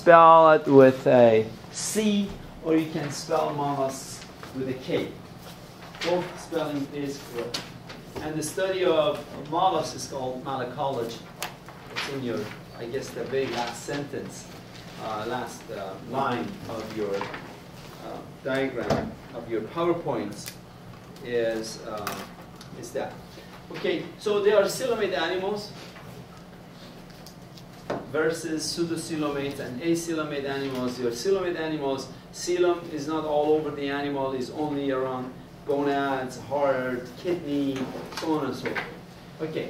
spell it with a C, or you can spell mollusks with a K. Both spelling is correct. And the study of mollusks is called malacology. It's in your, I guess, the very last sentence, last line of your diagram of your PowerPoints is that. Okay, so they are coelomate animals versus pseudocoelomates and acoelomate animals. Your coelomate animals, coelom is not all over the animal, is only around gonads, heart, kidney, so on and so forth. Okay,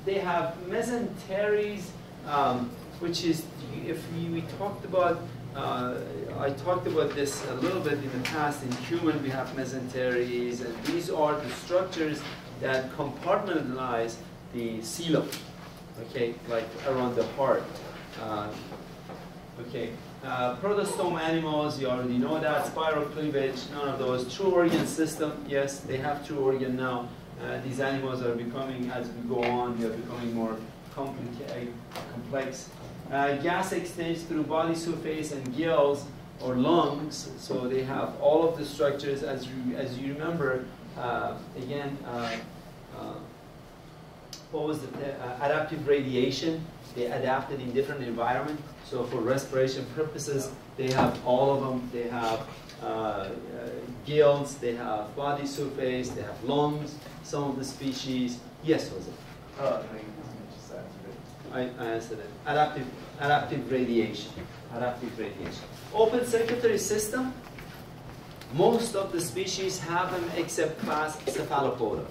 they have mesenteries, which is, if we talked about, I talked about this a little bit in the past. In human, we have mesenteries, and these are the structures that compartmentalize the coelom. Okay, like around the heart. Okay, protostome animals, you already know that. Spiral cleavage, none of those. True organ system, yes, they have true organ now. These animals are becoming, as we go on, they are becoming more complex. Gas exchange through body surface and gills or lungs, so they have all of the structures. As you remember, again, what was the adaptive radiation? They adapted in different environments. So for respiration purposes, they have all of them. They have gills, they have body surface, they have lungs. Some of the species, yes, was it? I answered it. Adaptive radiation. Adaptive radiation. Open circulatory system. Most of the species have them except class Cephalopoda.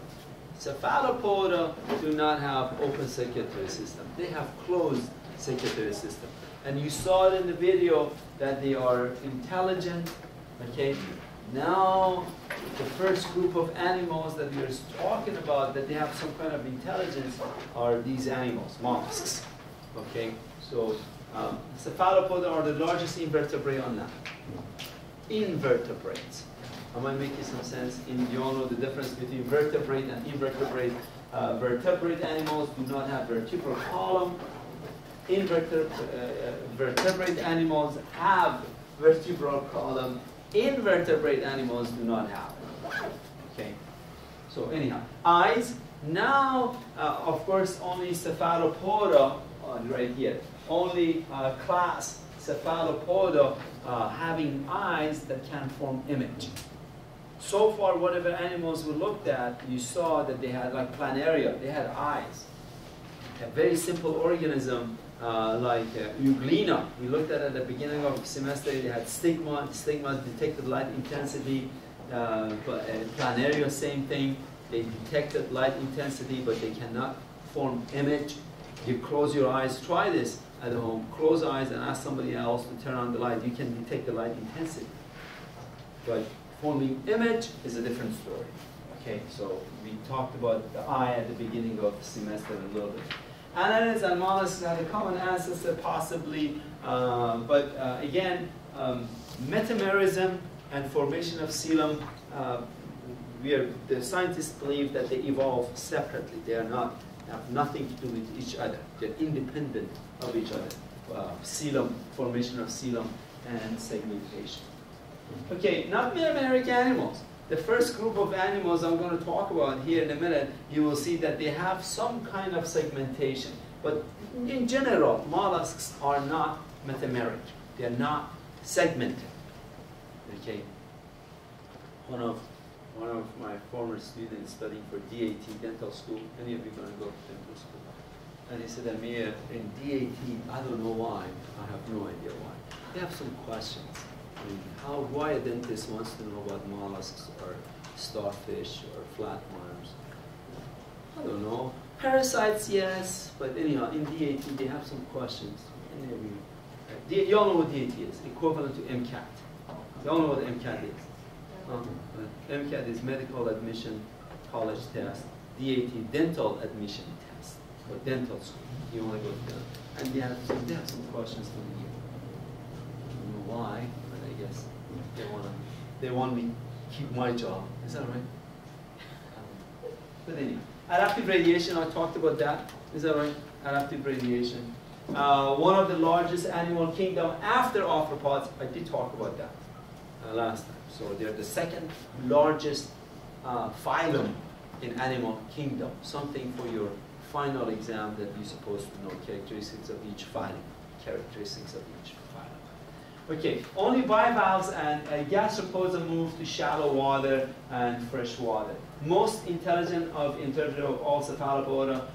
Cephalopoda do not have open circulatory system. They have closed circulatory system. And you saw it in the video that they are intelligent. Okay. Now, the first group of animals that we are talking about that they have some kind of intelligence are these animals, mollusks. Okay. So, cephalopoda are the largest invertebrate on land. Invertebrates. Am I making some sense? You all know the difference between vertebrate and invertebrate. Vertebrate animals do not have vertebral column. Vertebrate animals have vertebral column. Invertebrate animals do not have it. Okay. So anyhow, eyes. Now, of course, only cephalopoda right here. Only class cephalopoda having eyes that can form image. So far, whatever animals we looked at, you saw that they had like planaria, they had eyes. A very simple organism like Euglena, we looked at the beginning of the semester, they had stigma. Stigmas detected light intensity. Planaria, same thing. They detected light intensity, but they cannot form image. You close your eyes, try this at home. Close eyes and ask somebody else to turn on the light. You can detect the light intensity. But forming image is a different story. Okay, so we talked about the eye at the beginning of the semester a little bit. Annelids and mollusks have a common ancestor, possibly, again, metamerism and formation of coelom, the scientists believe that they evolve separately. They are not, have nothing to do with each other. They're independent of each other. Coelom, formation of coelom, and segmentation. Okay, not metameric animals. The first group of animals I'm going to talk about here in a minute, you will see that they have some kind of segmentation. But in general, mollusks are not metameric. They are not segmented. Okay. One of my former students studying for DAT, dental school. Any of you going to go to dental school? And he said, Amir, in DAT, I don't know why. I have no idea why. They have some questions. Why a dentist wants to know about mollusks or starfish or flatworms? I don't know. Parasites, yes, but anyhow, in DAT they have some questions. You all know what DAT is, equivalent to MCAT. You all know what MCAT is. MCAT is medical admission college test. DAT, dental admission test, or dental school. You want to go to that. And they have some questions for me. I don't know why. I guess they want me to keep my job. Is that right? But anyway, adaptive radiation, I talked about that. Is that right? Adaptive radiation. one of the largest animal kingdom after arthropods. I did talk about that last time. So they're the second largest phylum in animal kingdom. Something for your final exam that you're supposed to know, characteristics of each phylum. Characteristics of each phylum. Okay, only bivalves and gastropoda move to shallow water and fresh water. Most intelligent of invertebrate of all cephalopoda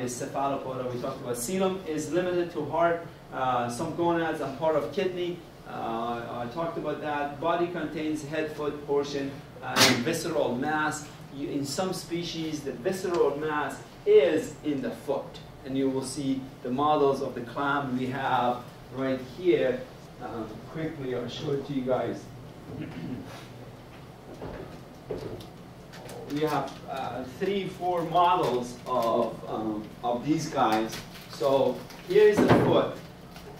is cephalopoda. We talked about coelom is limited to heart. Some gonads are part of kidney. I talked about that. Body contains head, foot portion, and visceral mass. In some species, the visceral mass is in the foot. And you will see the models of the clam we have right here. Quickly, I'll show it to you guys. We have 3-4 models of these guys. So here is the foot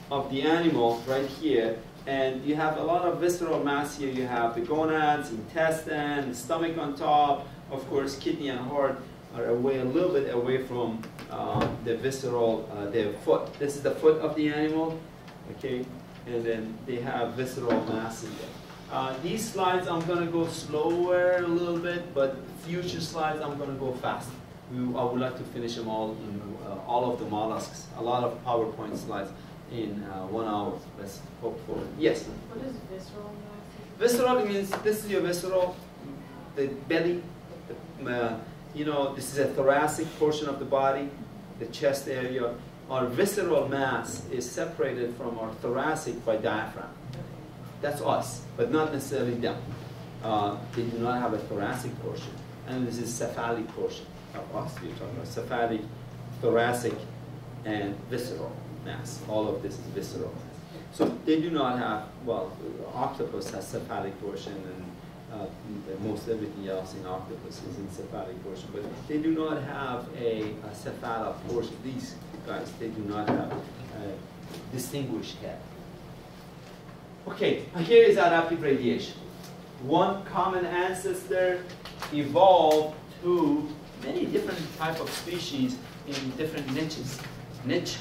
of the animal right here. And you have a lot of visceral mass here. You have the gonads, intestine, stomach on top. Of course, kidney and heart are a little bit away from the visceral, the foot. This is the foot of the animal, okay? And then they have visceral mass in there. These slides, I'm going to go slower a little bit, but future slides, I'm going to go fast. I would like to finish them all in all of the mollusks, a lot of PowerPoint slides in 1 hour. Let's hope for it. Yes? What is visceral mass? Visceral means this is your visceral, the belly. You know, this is a thoracic portion of the body, the chest area. Our visceral mass is separated from our thoracic by diaphragm. That's us, but not necessarily them. They do not have a thoracic portion. And this is cephalic portion of us. We're talking about cephalic, thoracic, and visceral mass. All of this is visceral mass. So they do not have, well, octopus has cephalic portion, and most everything else in octopus is in cephalic portion, but they do not have a cephalic portion. These guys, they do not have a distinguished head. Okay, here is adaptive radiation. One common ancestor evolved to many different type of species in different niches. Niche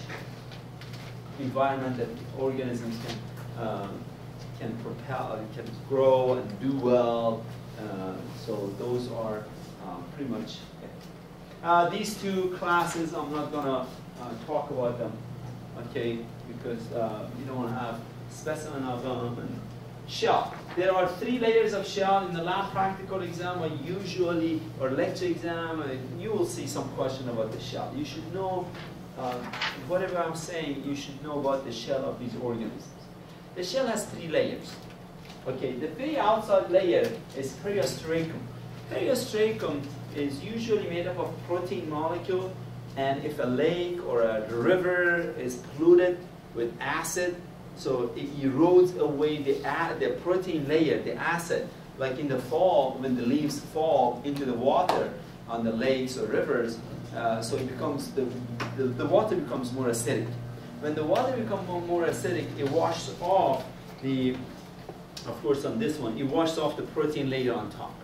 environment that organisms can propel, can grow and do well. So those are pretty much it. These two classes, I'm not going to talk about them, okay, because you don't have specimen of them. And shell. There are 3 layers of shell in the lab practical exam, or lecture exam. You will see some question about the shell. You should know, whatever I'm saying, you should know about the shell of these organisms. The shell has 3 layers. Okay, the very outside layer is periostracum. Periostracum is usually made up of protein molecule, and if a lake or a river is polluted with acid, so it erodes away the protein layer, the acid, like in the fall when the leaves fall into the water on the lakes or rivers, so it becomes, the water becomes more acidic. When the water becomes more acidic, it washes off of course on this one, it washes off the protein layer on top.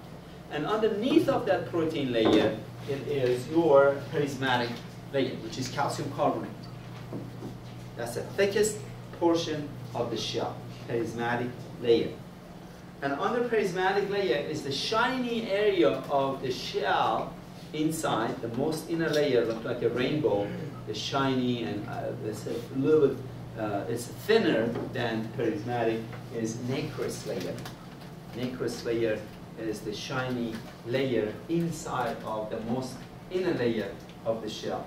And underneath of that protein layer, it is your charismatic layer, which is calcium carbonate. That's the thickest portion of the shell, charismatic layer. And under charismatic layer is the shiny area of the shell inside, the most inner layer, looks like a rainbow, the shiny, and it's a little bit, it's thinner than charismatic, is nacreous layer. Nacreous layer is the shiny layer inside of the most inner layer of the shell.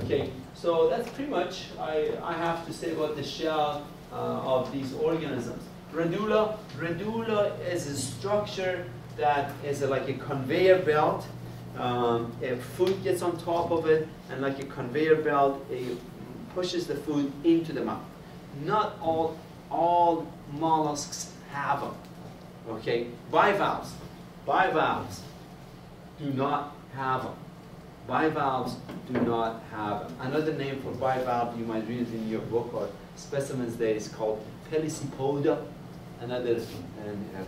Okay, so that's pretty much I have to say about the shell of these organisms. Radula. Radula is a structure that is like a conveyor belt. If food gets on top of it, and like a conveyor belt, it pushes the food into the mouth. Not all mollusks have them. Okay, bivalves. Bivalves do not have them. Bivalves do not have them. Another name for bivalve, you might read it in your book or specimens there, is called Pelicipoda. Another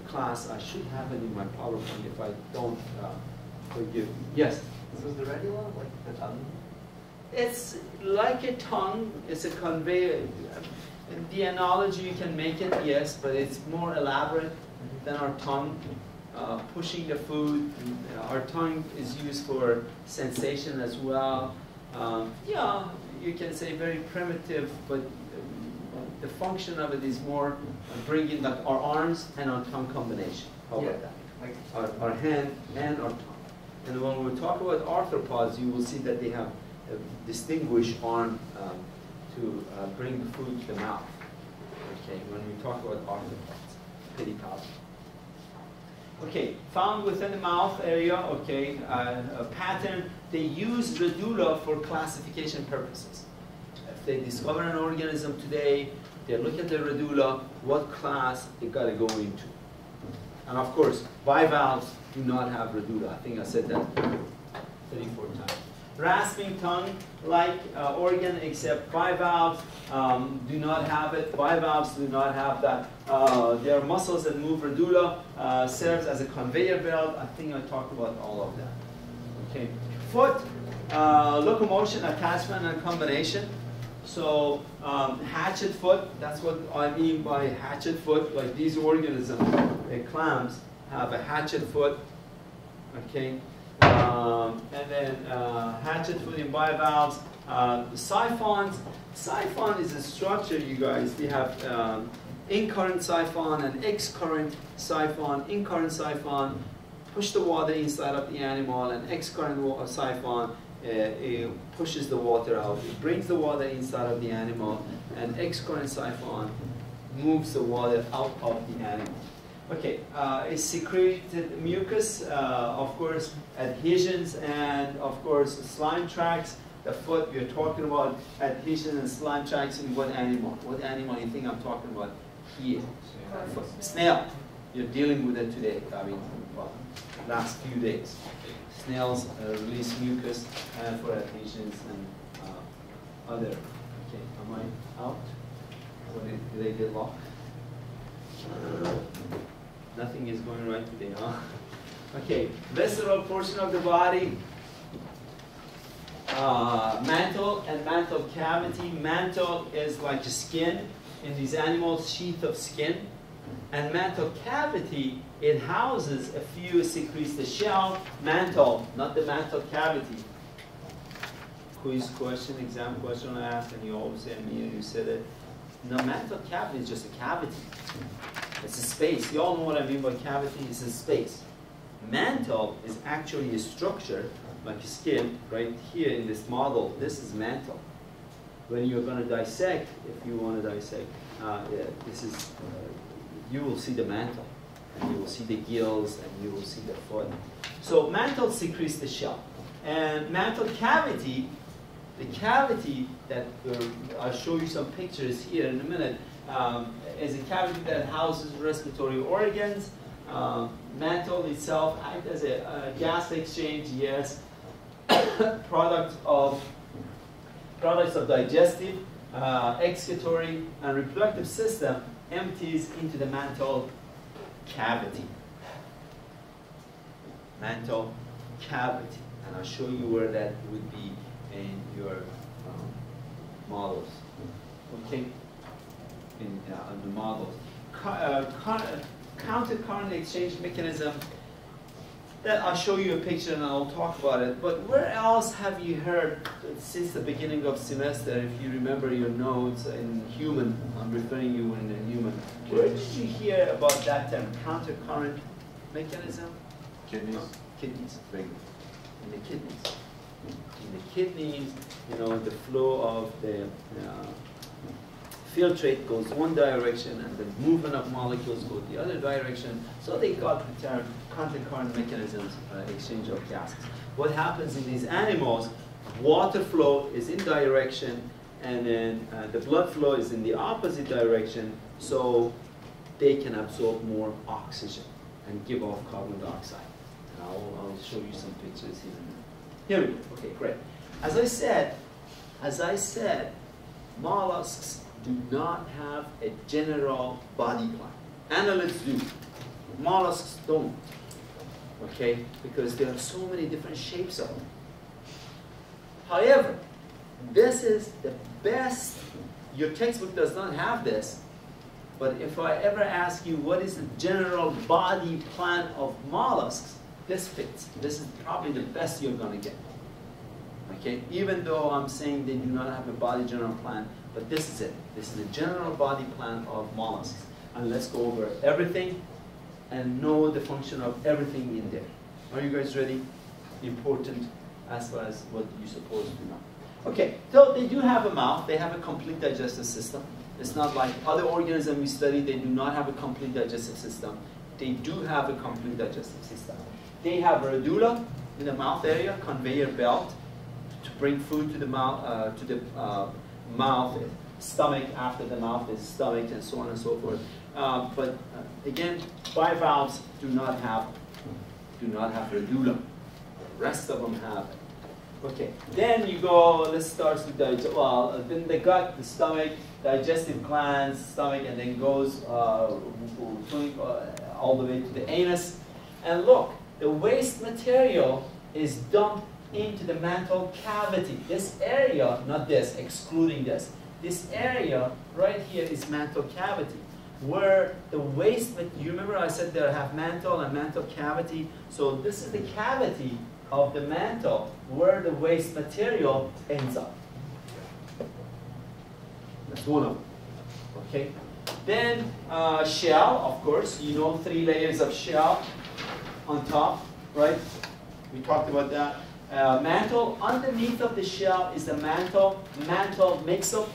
class, I should have it in my PowerPoint. If I don't, forgive me. Yes? So is the radula like the tongue? It's like a tongue. It's a conveyor. The analogy you can make it, yes, but it's more elaborate than our tongue. Pushing the food. Our tongue is used for sensation as well. Yeah, you can say very primitive, but the function of it is more bringing like our arms and our tongue combination. How about that? Like our hand and our tongue. And when we talk about arthropods, you will see that they have a distinguished arm to bring the food to the mouth. Okay, when we talk about arthropods, pedipalp. Okay, found within the mouth area, okay, a pattern. They use radula for classification purposes. If they discover an organism today, they look at the radula, what class it got to go into. And of course, bivalves do not have radula. I think I said that 34 times. Rasping tongue-like organ, except bivalves do not have it. Bivalves do not have that. Their muscles that move radula serves as a conveyor belt. I think I talked about all of that. Okay. Foot, locomotion, attachment, and combination. So hatchet foot, that's what I mean by hatchet foot. Like these organisms, clams, have a hatchet foot. Okay. And then hatchet foot in bivalves. Siphons. Siphon is a structure, you guys. They have in-current siphon and ex-current siphon. In-current siphon push the water inside of the animal, and ex-current siphon pushes the water out. It brings the water inside of the animal, and ex-current siphon moves the water out of the animal. Okay, it's secreted mucus, of course, adhesions, and of course slime tracts. The foot, we're talking about adhesions and slime tracts in what animal? What animal you think I'm talking about here? Snail. You're dealing with it today, I mean, well, last few days. Snails release mucus for adhesions and other. Okay, am I out? Or did they get locked? Nothing is going right today, huh? Okay, visceral portion of the body. Mantle and mantle cavity. Mantle is like skin in these animals, sheath of skin. And mantle cavity, it houses a few, secretes the shell. Mantle, not the mantle cavity. Quiz question, exam question I asked, and you always say, Amir, you said it. No, mantle cavity is just a cavity. It's a space. You all know what I mean by cavity. It's a space. Mantle is actually a structure, like skin, right here in this model. This is mantle. When you're going to dissect, if you want to dissect, this is, you will see the mantle, and you will see the gills, and you will see the foot. So mantle secretes the shell. And mantle cavity, the cavity that, I'll show you some pictures here in a minute, is a cavity that houses respiratory organs. Mantle itself acts as a gas exchange, yes. products of digestive, excretory, and reproductive system empties into the mantle cavity. Mantle cavity. And I'll show you where that would be in your models. Okay? In the models. Counter-current exchange mechanism. That I'll show you a picture and I'll talk about it. But where else have you heard since the beginning of semester, if you remember your notes in human, I'm referring you in the human, where did you hear about that term, counter-current mechanism? Kidneys. No, kidneys, very good. In the kidneys. In the kidneys, you know, the flow of the filtrate goes one direction and the movement of molecules go the other direction. So they got the term counter-current mechanisms, exchange of gases. What happens in these animals, water flow is in direction and then the blood flow is in the opposite direction, so they can absorb more oxygen and give off carbon dioxide. And I'll show you some pictures here. Here we go. Okay, great. As I said, mollusks do not have a general body plan. Annelids do. Mollusks don't. Okay? Because there are so many different shapes of them. However, this is the best. Your textbook does not have this, but if I ever ask you what is the general body plan of mollusks, this fits. This is probably the best you're going to get. Okay, even though I'm saying they do not have a body general plan, but this is it. This is the general body plan of mollusks. And let's go over everything and know the function of everything in there. Are you guys ready? Important as far as what you're supposed to know. Okay, so they do have a mouth. They have a complete digestive system. It's not like other organisms we study, they do not have a complete digestive system. They do have a complete digestive system. They have a radula in the mouth area, conveyor belt, to bring food to the mouth, stomach, after the mouth is stomach, and so on and so forth. But again, bivalves do not have radula. The rest of them have it. Okay, then you go, let's start with then the gut, the stomach, digestive glands, stomach, and then goes all the way to the anus. And look, the waste material is dumped into the mantle cavity. This area, not this, excluding this. This area right here is mantle cavity, where the waste, you remember I said they have mantle and mantle cavity? So this is the cavity of the mantle where the waste material ends up. That's one of them. Okay. Then shell, of course, you know 3 layers of shell on top, right? We talked about that. Mantle, underneath of the shell is the mantle. Mantle makes up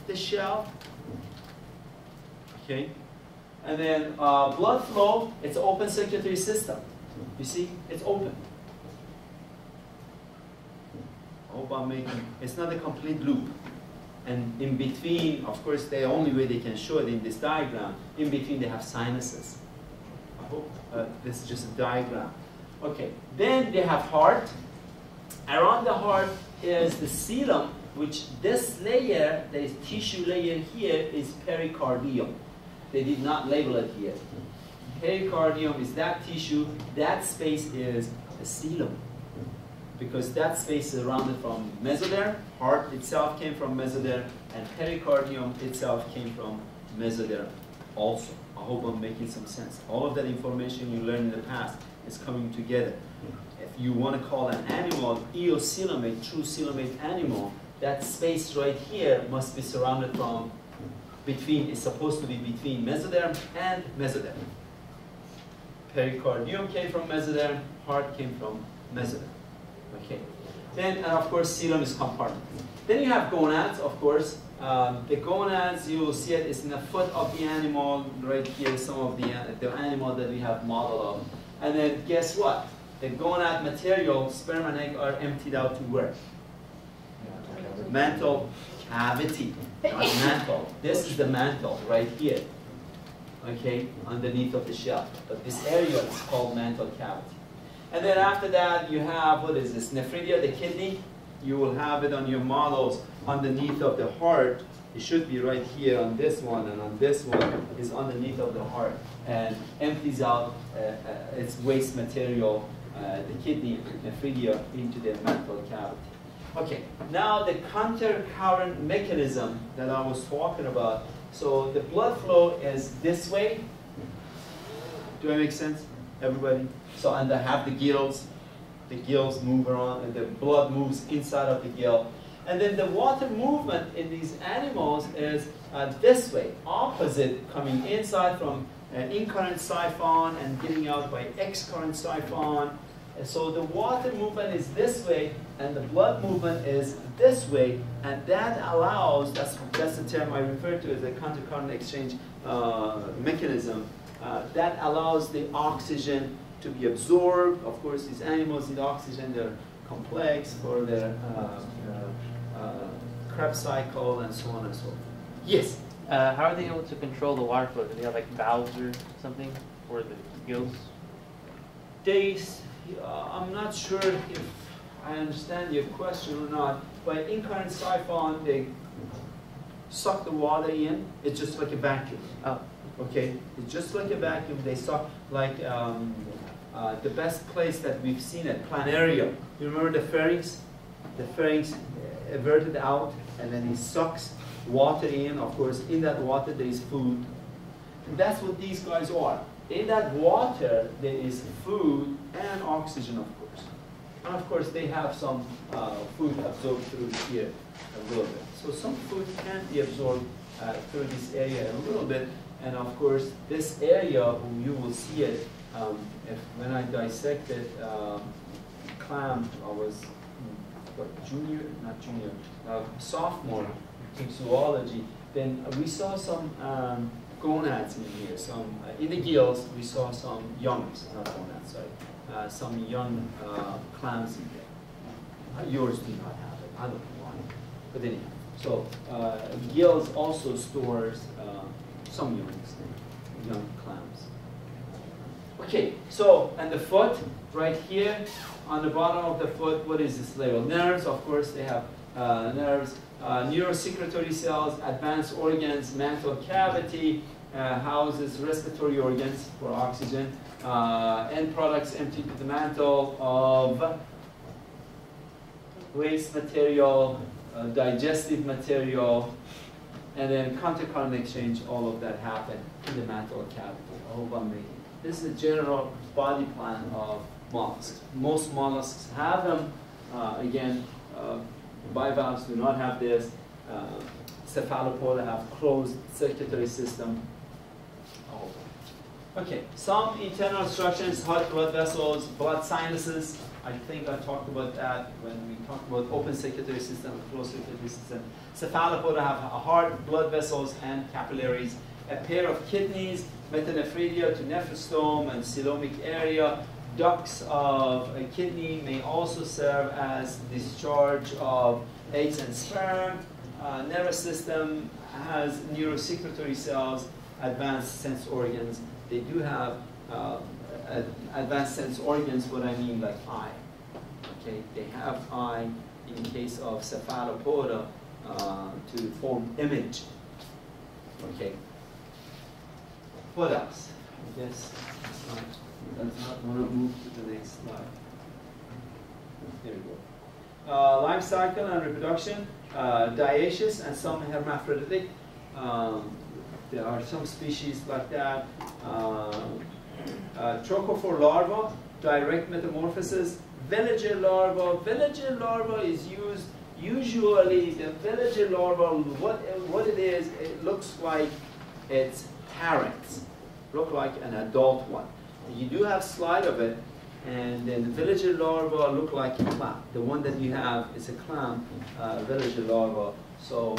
the shell. Okay. And then blood flow, it's an open circulatory system. You see, it's open. I hope I'm making, it's not a complete loop. And in between, of course, the only way they can show it in this diagram, in between they have sinuses. I hope this is just a diagram. Okay, then they have heart. Around the heart is the coelom, which this layer, the tissue layer here, is pericardium. They did not label it here. Pericardium is that tissue, that space is the coelom. Because that space is surrounded from mesoderm, heart itself came from mesoderm, and pericardium itself came from mesoderm also. I hope I'm making some sense. All of that information you learned in the past is coming together. If you want to call an animal eocoelomate, true coelomate animal, that space right here must be surrounded from between, it's supposed to be between mesoderm and mesoderm. Pericardium came from mesoderm, heart came from mesoderm. Okay. Then, and of course, coelom is compartment. Then you have gonads, of course. The gonads, you will see it is in the foot of the animal, right here, some of the animal that we have model of. And then guess what? The gonad material, sperm and egg, are emptied out to where? Mantle cavity, not mantle. This is the mantle right here, okay, underneath of the shell. But this area is called mantle cavity. And then after that, you have, what is this, nephridia, the kidney. You will have it on your models underneath of the heart. It should be right here on this one, and on this one is underneath of the heart, and empties out its waste material, the kidney, nephridia, into the mantle cavity. Okay, now the countercurrent mechanism that I was talking about. So the blood flow is this way. Do that make sense, everybody? So, and I have the gills. The gills move around, and the blood moves inside of the gill. And then the water movement in these animals is this way, opposite, coming inside from an in-current siphon and getting out by ex-current siphon. And so the water movement is this way, and the blood movement is this way, and that allows, that's the term I refer to as a countercurrent exchange mechanism, that allows the oxygen to be absorbed. Of course, these animals need oxygen. They're complex for their Krebs cycle and so on and so forth. Yes? How are they able to control the water flow? Do they have like valves or something for the gills? I'm not sure if I understand your question or not. By in-current siphon, they suck the water in. It's just like a vacuum. Oh. Okay? It's just like a vacuum. They suck like the best place that we've seen it, planarium. You remember the pharynx? The pharynx everted out, and then he sucks water in. Of course, in that water there is food. And that's what these guys are. In that water there is food and oxygen, of course. And of course, they have some food absorbed through here a little bit. So some food can be absorbed through this area a little bit. And of course, this area, you will see it when I dissected clam. I was sophomore in zoology. Then we saw some gonads in here. Some in the gills, we saw some youngs, not gonads, sorry. Some young clams in there. Yours do not have it. I don't know why. But anyhow, so gills also stores some young clams. Okay, so and the foot right here on the bottom of the foot, what is this label? Nerves, of course, they have nerves, neurosecretory cells, advanced organs, mantle cavity, houses respiratory organs for oxygen, end products emptied to the mantle of waste material, digestive material, and then contact exchange. All of that happen in the mantle cavity. I hope I'm making. This is the general body plan of mollusks. Most mollusks have them. Again, bivalves do not have this. Cephalopoda have closed circulatory system. Okay, some internal instructions: heart, blood vessels, blood sinuses. I think I talked about that when we talked about open circulatory system, closed circulatory system. Cephalopoda have a heart, blood vessels, and capillaries. A pair of kidneys, metanephridia to nephrostome and coelomic area. Ducts of a kidney may also serve as discharge of eggs and sperm. Nervous system has neurosecretory cells, advanced sense organs. They do have advanced sense organs, what I mean like eye. Okay, they have eye in case of cephalopoda to form image. Okay. What else? I guess let's not want to move to the next slide. There we go. Life cycle and reproduction, dioecious and some hermaphroditic. There are some species like that. Trochophore larva, direct metamorphosis. Villager larva. Villager larva is used usually. The villager larva, what it is, it looks like its parents, look like an adult one. You do have slide of it, and then the villager larva look like a clam. The one that you have is a clam, villager larva. So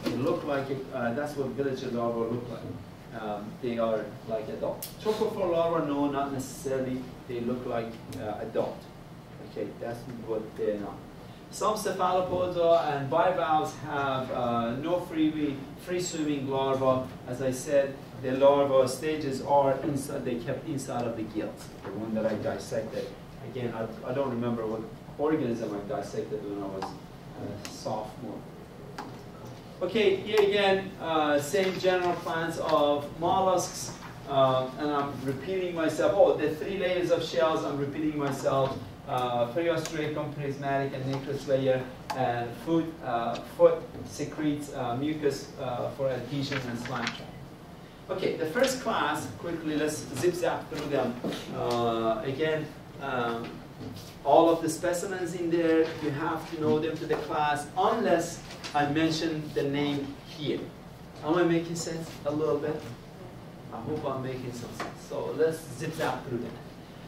it look like it, that's what villager larva look like. They are like adult. Trochophore larva, no, not necessarily. They look like adult. Okay, that's what they're not. Some cephalopoda and bivalves have no free swimming larvae. As I said, the larva stages are inside. They kept inside of the gills. The one that I dissected. Again, I don't remember what organism I dissected when I was a sophomore. Okay, here again, same general plans of mollusks, and I'm repeating myself. Oh, the 3 layers of shells, I'm repeating myself. Periostracum, prismatic, and nacreous layer, and foot secretes mucus for adhesion and slime trap. Okay, the first class, quickly, let's zip-zap through them. Again, all of the specimens in there, you have to know them to the class, unless I mention the name here. Am I making sense a little bit? I hope I'm making some sense. So let's zip-zap through them.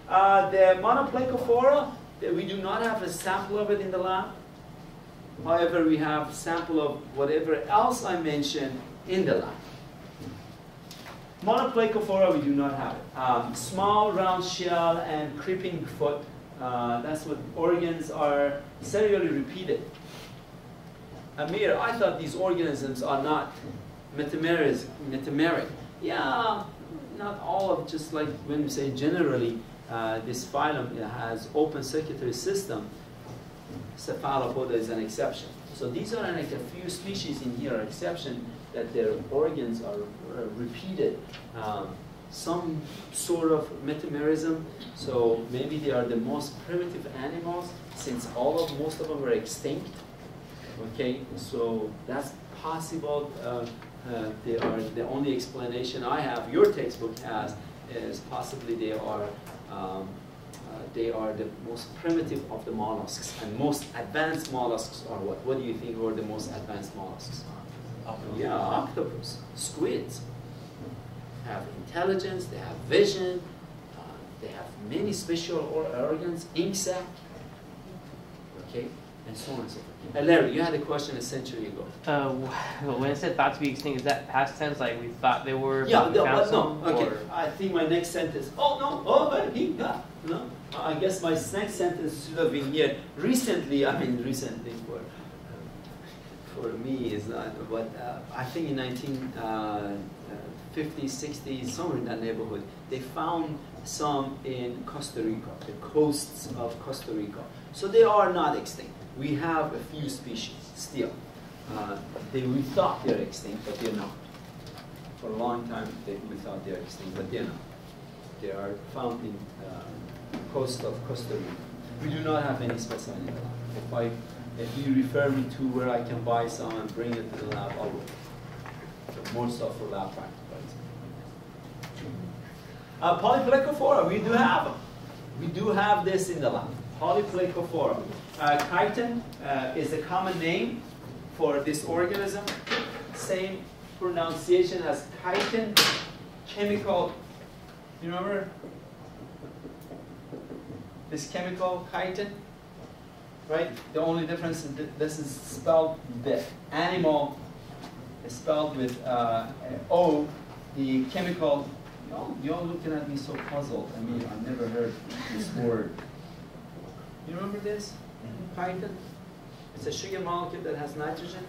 The Monoplacophora, we do not have a sample of it in the lab. However, we have sample of whatever else I mentioned in the lab. Monoplacophora, we do not have it. Small round shell and creeping foot. That's what organs are serially repeated. Amir, I thought these organisms are not metameric. Yeah, not all of, just like when we say generally, this phylum has open circulatory system. Cephalopoda is an exception. So these are like a few species in here are exception that their organs are repeated. Some sort of metamerism. So maybe they are the most primitive animals since most of them were extinct. Okay, so that's possible. They are the only explanation I have. Your textbook has is possibly they are the most primitive of the mollusks, and most advanced mollusks are what? What do you think are the most advanced mollusks? Yeah, octopus, squids have intelligence, they have vision, they have many special organs, ink sac, okay, and so on and so forth. Larry, you had a question a century ago. When it said thought to be extinct, is that past tense, like we thought they were? Yeah, we found no, some, okay. or? I think my next sentence, oh no, oh, yeah, no. I guess my next sentence should have been here. Recently, I mean recently for me is not, but I think in 1950s, 60s, somewhere in that neighborhood, they found some in Costa Rica, the coasts of Costa Rica. So they are not extinct. We have a few species still. We thought they're extinct, but they're not. For a long time, we thought they're extinct, but they're not. They are found in coast of Costa Rica. We do not have any specimen in the lab. If you refer me to where I can buy some and bring it to the lab, I will. So more stuff for lab practice. Polyplacophora, we do have them. We do have this in the lab. Polyplacophora. Chitin is a common name for this organism. Same pronunciation as chitin. Chemical, you remember this chemical chitin? Right? The only difference is that this is spelled, the animal is spelled with O. The chemical, you're looking at me so puzzled. I mean, I've never heard this word. You remember this? Chitin? It's a sugar molecule that has nitrogen.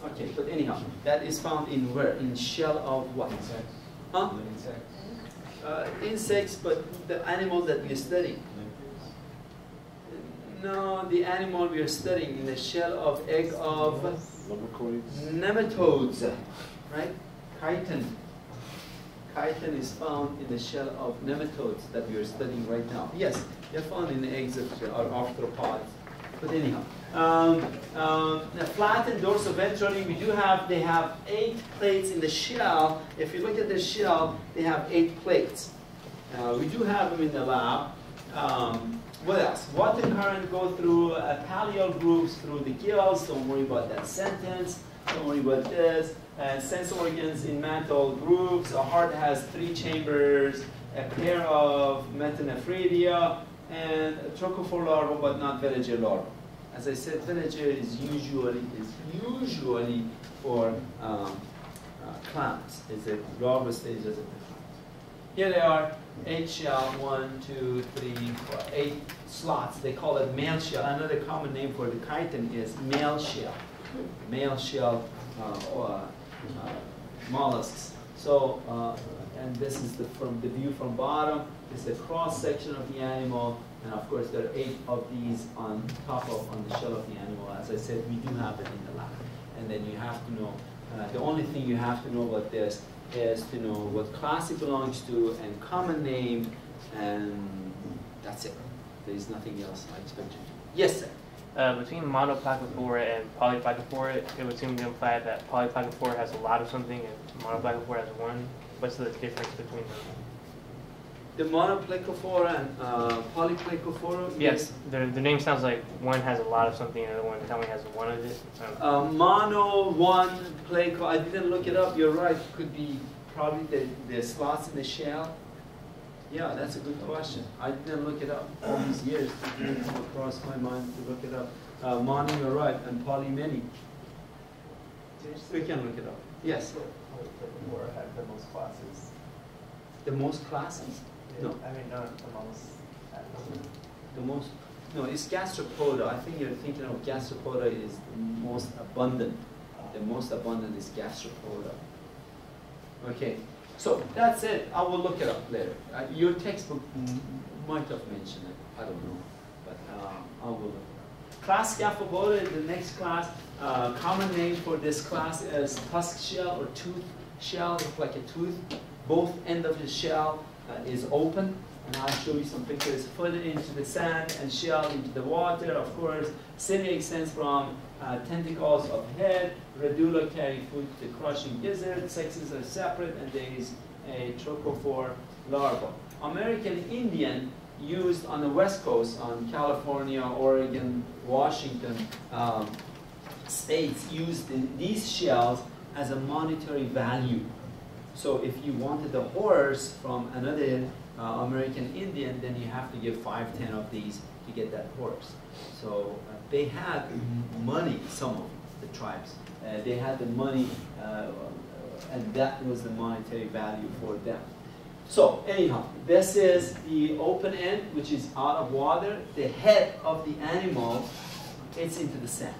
Okay, but anyhow, that is found in where? In shell of what? Insects. Huh? Insects. Insects, but the animals that we are studying. No, the animal we are studying in the shell of egg of nematodes, right? Chitin. Chitin is found in the shell of nematodes that we are studying right now. Yes, they're found in the eggs of arthropods. But anyhow, flattened dorsoventrally, they have 8 plates in the shell. If you look at the shell, they have 8 plates. We do have them in the lab. What else? Water current go through pallial groups through the gills. Don't worry about that sentence. Don't worry about this. Sense organs in mantle groups. A heart has 3 chambers, a pair of metanephridia, and a trochophore larva, but not villager larva. As I said, villager is usually for clams. It's a larva stage as a clam. Here they are, 8 shell, 1, 2, 3, 4, 8 slots. They call it male shell. Another common name for the chitin is male shell. Male shell mollusks. So, and this is from the view from bottom. This is a cross section of the animal, and of course there are 8 of these on the shell of the animal. As I said, we do have it in the lab. And then you have to know. The only thing you have to know about this is to know what class it belongs to and common name, and that's it. There is nothing else I expect you to do. Yes, sir. Between Monoplacophora and Polyplacophora, it would seem to imply that Polyplacophora has a lot of something and Monoplacophora has one. What's the difference between them? The Monoplacophora and Polyplacophora? Yes, the name sounds like one has a lot of something and the other one only has one of it. Mono, one, placo, I didn't look it up, you're right. Could be probably the slots in the shell. Yeah, that's a good question. I didn't look it up all these years. It didn't come across my mind to look it up. Mono, you're right, and poly, many. We can look it up. Yes? Polyplacophora have the most classes. The most classes? No. I mean, not the most. The most? No, it's Gastropoda. I think you're thinking of Gastropoda is the most abundant. The most abundant is Gastropoda. Okay. So that's it. I will look it up later. Your textbook might have mentioned it. I don't know, but I will look it up. Class Gastropoda is the next class. Common name for this class is tusk shell or tooth shell. It's like a tooth. Both end of the shell is open. and I'll show you some pictures. Foot into the sand and shell into the water, of course. Cilia extends from tentacles of head. Radula carry food to the crushing gizzard. Sexes are separate, and there is a trochophore larva. American Indian used on the West Coast, on California, Oregon, Washington states, used these shells as a monetary value. So if you wanted a horse from another American Indian, then you have to give 5, 10 of these to get that horse. So they had money, some of the tribes. They had the money, and that was the monetary value for them. So anyhow, this is the open end, which is out of water. The head of the animal, it's into the sand.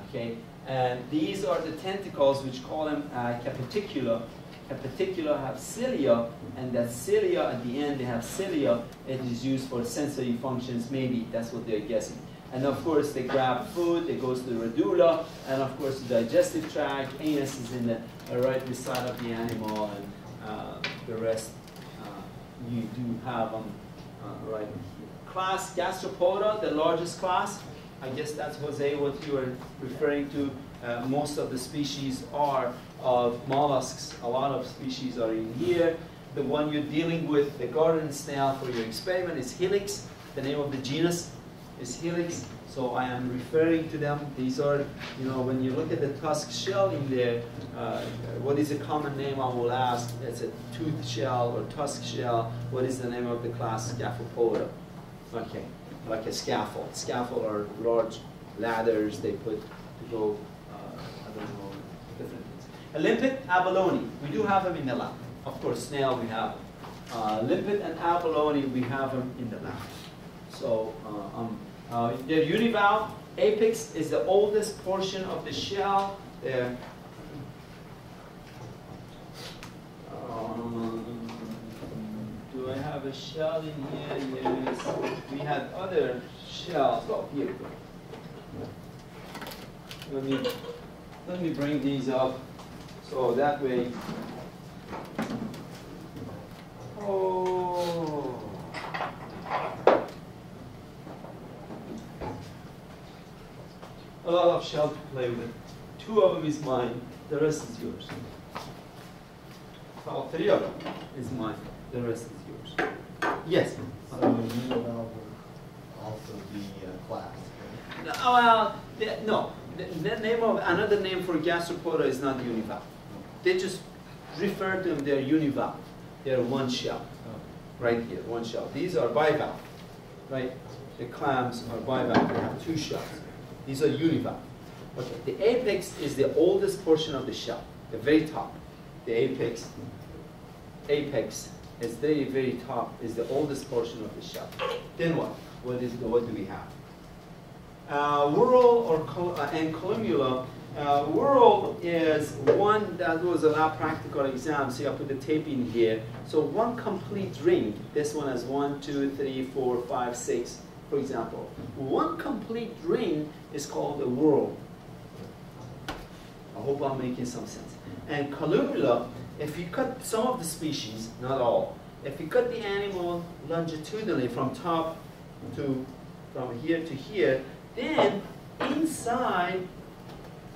Okay, and these are the tentacles, which call them capiticula. Capiticula have cilia, and that cilia at the end, they have cilia. It is used for sensory functions, maybe that's what they're guessing. And of course, they grab food, it goes to the radula, and of course, the digestive tract. Anus is in the right beside of the animal, and the rest you do have on right here. Class Gastropoda, the largest class. I guess that's, Jose, what you were referring to. Most of the species are of mollusks. A lot of species are in here. The one you're dealing with, the garden snail for your experiment, is Helix. The name of the genus is Helix. So I am referring to them. These are, you know, when you look at the tusk shell in there, what is a common name, I will ask. It's a tooth shell or tusk shell. What is the name of the class? Gastropoda. Okay, like a scaffold. Scaffold are large ladders they put to go, I don't know, different things. A limpet, abalone. We do have them in the lab. Of course, snail we have them. Limpet and abalone, we have them in the lab. So they're univalve. Apex is the oldest portion of the shell. Do I have a shell in here? Yes. We had other shells. Oh, here. Let me bring these up so that way. Oh. A lot of shell to play with. 2 of them is mine, the rest is yours. All 3 of them is mine, the rest is yours. Yes? So univalve would also be class, right? Well, no. The name of, another name for gastropoda is not univalve. They just refer to them, they're univalve. They're one shell, right here, one shell. These are bivalve, right? The clams are bivalve, they have 2 shells. These are univalve. Okay, the apex is the oldest portion of the shell, the very top. The apex is very, very top, is the oldest portion of the shell. Then what? What do we have? Whorl and columella. Whorl is one that was a lab practical exam. See, I put the tape in here. So one complete ring. This one has 1, 2, 3, 4, 5, 6, for example. One complete ring is called a whorl. I hope I'm making some sense. And columella, if you cut some of the species, not all, if you cut the animal longitudinally from top to, from here to here, then inside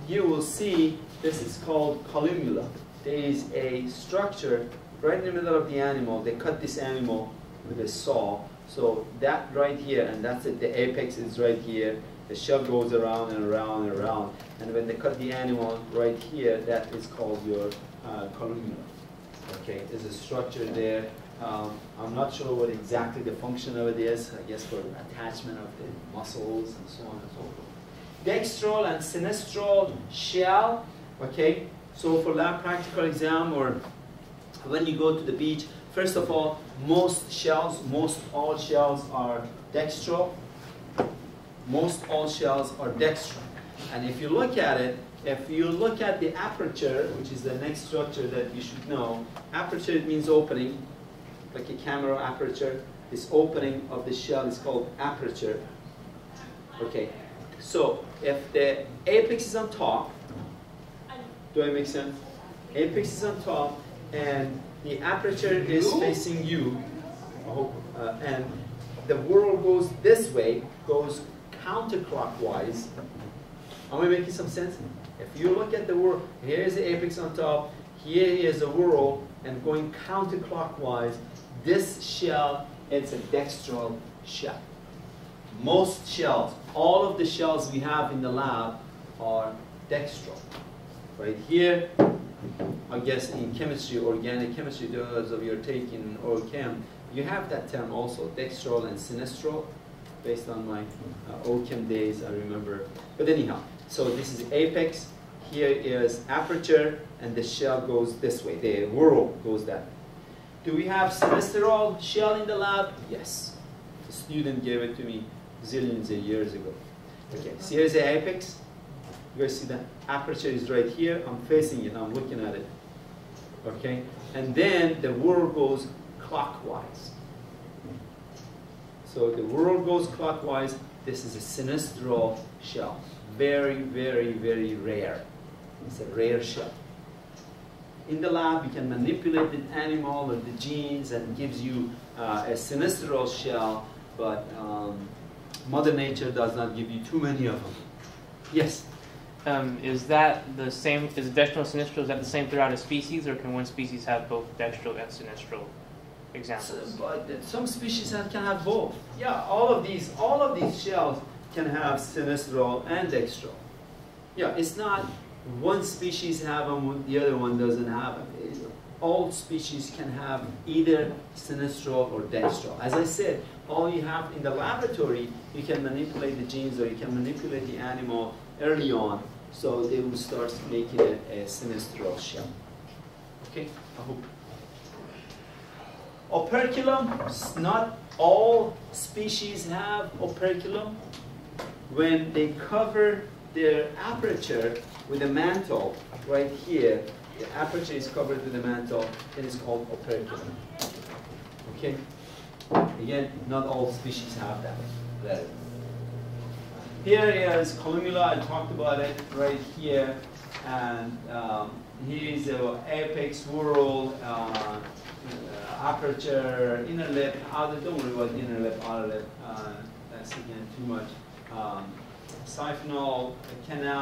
you will see this is called columella. There is a structure right in the middle of the animal. They cut this animal with a saw. So that right here, and that's it, the apex is right here. The shell goes around and around and around. And when they cut the animal right here, that is called your columella. Okay, there's a structure there. I'm not sure what exactly the function of it is. I guess for attachment of the muscles and so on and so forth. Dextral and sinistral shell. Okay, so for lab practical exam or when you go to the beach, first of all, most all shells are dextral. Most all shells are dextral. And if you look at it, if you look at the aperture, which is the next structure that you should know, aperture, it means opening, like a camera aperture. This opening of the shell is called aperture. Okay, so if the apex is on top, do I make sense? Apex is on top, and the aperture is facing you. I hope, and the world goes this way, goes counterclockwise. Am I making some sense? If you look at the world, here is the apex on top, here is the world, and going counterclockwise, this shell is a dextral shell. Most shells, all of the shells we have in the lab are dextral. Right here, I guess in chemistry, organic chemistry, those of you are taking OChem, you have that term also, dextral and sinistral, based on my OChem days, I remember. But anyhow, so this is apex, here is aperture, and the shell goes this way, the whorl goes that way. Do we have sinistral shell in the lab? Yes. The student gave it to me zillions of years ago. Okay, so here's the apex. You guys see the aperture is right here. I'm facing it, I'm looking at it. Okay, and then the whorl goes clockwise. So the whorl goes clockwise. This is a sinistral shell. Very, very, very rare. It's a rare shell. In the lab, you can manipulate the animal or the genes and gives you a sinistral shell, but Mother Nature does not give you too many of them. Yes? Is that the same, is dextral and sinistral, is that the same throughout a species, or can one species have both dextral and sinistral examples? But some species can have both. Yeah, all of these shells can have sinistral and dextral. Yeah, it's not one species have them, the other one doesn't have them. All species can have either sinistral or dextral. As I said, all you have in the laboratory, you can manipulate the genes or you can manipulate the animal early on, so they will start making it a sinistral shell. Okay, I hope. Operculum, not all species have operculum. When they cover their aperture with a mantle, right here, the aperture is covered with a mantle, and it's called operculum. Okay? Again, not all species have that. Here is columella, I talked about it right here, and here is the apex, whorl, aperture, inner lip, outer, don't worry about inner lip, outer lip, that's again too much. Siphonal canal.